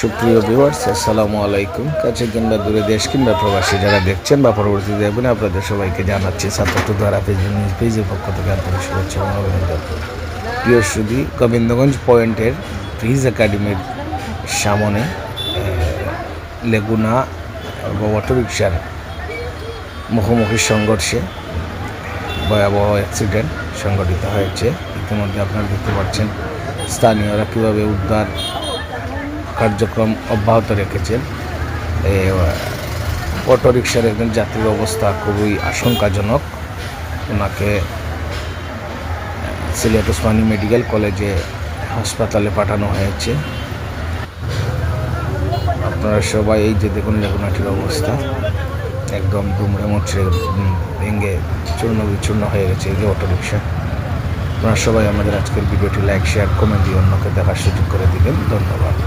সুপ্রিয় ভিউয়ার্স, আসসালামু আলাইকুম। কাছে কিংবা দূরে, দেশ কিংবা প্রবাসী যারা দেখছেন বা পরবর্তীতে দেখবেন, আপনাদের সবাইকে জানাচ্ছি ছাত্র দ্বারা নিউজ পেজের পক্ষ থেকে আন্তরিক শুভেচ্ছা এবং অভিনন্দন। প্রিয় সুধী, গোবিন্দগঞ্জ পয়েন্টের ব্রিজ একাডেমির সামনে লেগুনা এবং অটোরিকশার মুখোমুখি সংঘর্ষে ভয়াবহ অ্যাক্সিডেন্ট সংঘটিত হয়েছে। ইতিমধ্যে আপনারা দেখতে পাচ্ছেন স্থানীয়রা কীভাবে উদ্ধার কার্যক্রম অব্যাহত রেখেছেন। অটোরিকশার একজন যাত্রীর অবস্থা খুবই আশঙ্কাজনক। ওনাকে সিলেট ওসমানী মেডিকেল কলেজে হাসপাতালে পাঠানো হয়েছে। আপনারা সবাই এই যে দেখুন লেগুনাটির অবস্থা, একদম দুমড়ে মুচড়ে ভেঙে চূর্ণ বিচূর্ণ হয়ে গেছে এই যে অটোরিকশা। আপনারা সবাই আমাদের আজকের ভিডিওটি লাইক, শেয়ার, কমেন্ট দিয়ে অন্যকে দেখার সুযোগ করে দিবেন। ধন্যবাদ।